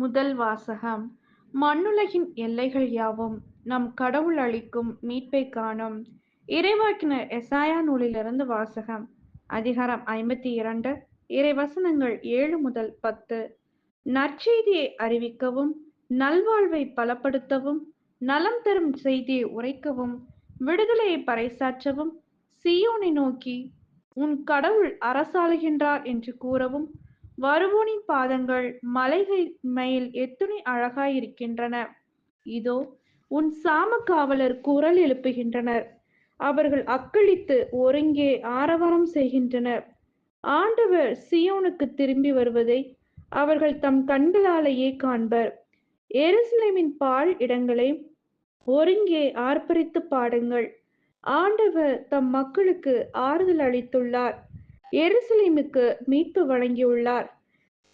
முதல் வாசகம். மண்ணுலகின் எல்லைகள் யாவும் நம் கடவுள் அளிக்கும் மீட்பைக் காணும். இறைவாக்கினர் எசாயா நூலிலிருந்து வாசகம். அதிகாரம் 52, இறைவசனங்கள் 7 முதல் 10. நற்செய்தியை அறிவிக்கவும், நல்வாழ்வை பலப்படுத்தவும், நலம் தரும் செய்தியை உரைக்கவும், விடுதலையை பறைசாற்றவும், சீயோனை நோக்கி உன் கடவுள் அரசாளுகின்றார் என்று கூறவும், வருவோனின் பாதங்கள் மலைகள் மேல் எத்துணை அழகாயிருக்கின்றன. இதோ உன் சாம காவலர் குரல் எழுப்புகின்றனர். அவர்கள் அக்களித்து ஒருங்கே ஆரவாரம் செய்கின்றனர். ஆண்டவர் சீயோனுக்கு திரும்பி வருவதை அவர்கள் தம் கண்களாலேயே காண்பர். எருசலேமின் பாழ் இடங்களை ஒருங்கே ஆர்ப்பரித்து பாடுங்கள். ஆண்டவர் தம் மக்களுக்கு ஆறுதல் அளித்துள்ளார். எருசலேமுக்கு மீட்பு வழங்கியுள்ளார்.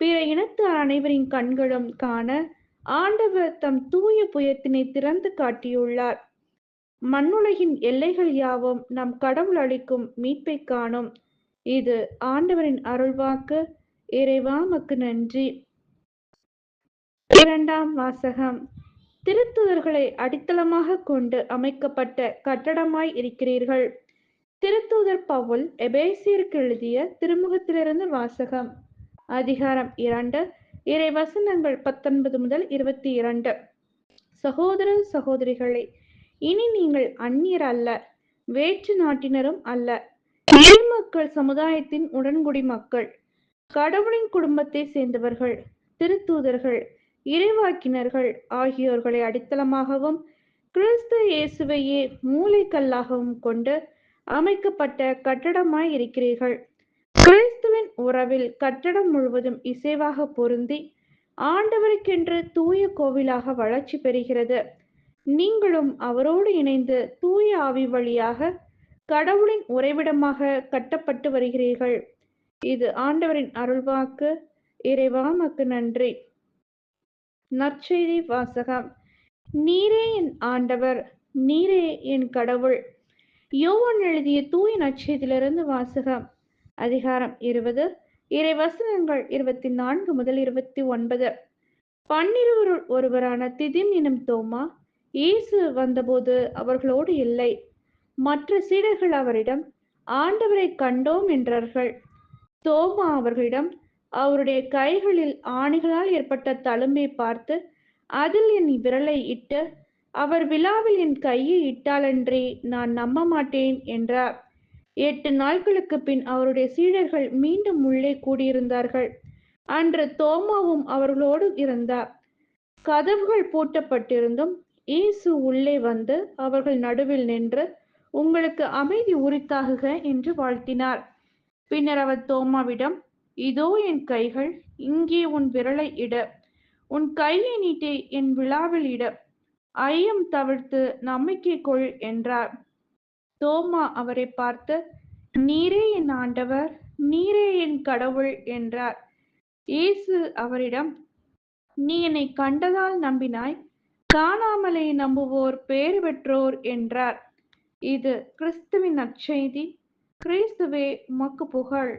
பிற இனத்தார் அனைவரின் கண்களும் காண ஆண்டவர் தம் தூய புயத்தினை திறந்து காட்டியுள்ளார். மண்ணுலகின் எல்லைகள் யாவும் நம் கடவுள் அளிக்கும் மீட்பைக் காணும். இது ஆண்டவரின் அருள்வாக்கு. இறைவா உமக்கு நன்றி. இரண்டாம் வாசகம். திருத்தூதர்களை அடித்தளமாக கொண்டு அமைக்கப்பட்ட கட்டடமாய் இருக்கிறீர்கள். திருத்தூதர் பவுல் எபேசியருக்கு எழுதிய திருமுகத்திலிருந்து வாசகம். அதிகாரம் 2, இறைவசனங்கள் 19 முதல் 22. சகோதர சகோதரிகளே, இனி நீங்கள் அந்நியர் அல்ல, வேற்று நாட்டினரும் அல்ல, இறைமக்கள் சமுதாயத்தின் உடன்குடி மக்கள், கடவுளின் குடும்பத்தை சேர்ந்தவர்கள், திருத்தூதர்கள், இறைவாக்கினர்கள் ஆகியோர்களை அடித்தளமாகவும் கிறிஸ்து இயேசுவையே மூலைக்கல்லாகவும் கொண்டு அமைக்கப்பட்ட கட்டடமாய் இருக்கிறீர்கள். கிறிஸ்துவின் உறவில் கட்டடம் முழுவதும் இசைவாக பொருந்தி ஆண்டவருக்கென்று தூய கோவிலாக வளர்ச்சி பெறுகிறது. நீங்களும் அவரோடு இணைந்து தூய ஆவி வழியாக கடவுளின் உறைவிடமாக கட்டப்பட்டு வருகிறீர்கள். இது ஆண்டவரின் அருள்வாக்கு. இறைவா உமக்கு நன்றி. நற்செய்தி வாசகம். நீரே என் ஆண்டவர், நீரே என் கடவுள். யோவான் எழுதிய தூய நற்செய்தியிலிருந்து வாசகம். அதிகாரம் 20, இறைவசனங்கள் 24 முதல் 29. 12 ஒருவரான திதிம் எனும் தோமா இயேசு வந்தபோது அவர்களோடு இல்லை. மற்ற சீடர்கள் அவரிடம், ஆண்டவரை கண்டோம் என்றார்கள். தோமா அவர்களிடம், அவருடைய கைகளில் ஆணிகளால் ஏற்பட்ட தழும்பை பார்த்து அதில் என் விரலை இட்டு அவர் விலாவில் என் கையை இட்டாலன்றி நான் நம்ப மாட்டேன் என்றார். 8 நாட்களுக்கு பின் அவருடைய சீடர்கள் மீண்டும் உள்ளே கூடியிருந்தார்கள். அன்று தோமாவும் அவர்களோடு இருந்தார். கதவுகள் பூட்டப்பட்டிருந்தும் இயேசு உள்ளே வந்து அவர்கள் நடுவில் நின்று, உங்களுக்கு அமைதி உரித்தாகுக என்று வாழ்த்தினார். பின்னர் அவர் தோமாவிடம், இதோ என் கைகள், இங்கே உன் விரலை இட, உன் கையை நீட்டி என் விலாவில் இட, ஐயம் தவிர்த்து நம்பிக்கை கொள் என்றார். தோமா அவரை பார்த்து, நீரே என் ஆண்டவர், நீரே என் கடவுள் என்றார். இயேசு அவரிடம், நீ என்னை கண்டதால் நம்பினாய், காணாமலே நம்புவோர் பேறு பெற்றோர் என்றார். இது கிறிஸ்துவின் நற்செய்தி. கிறிஸ்துவே உமக்கு புகழ்.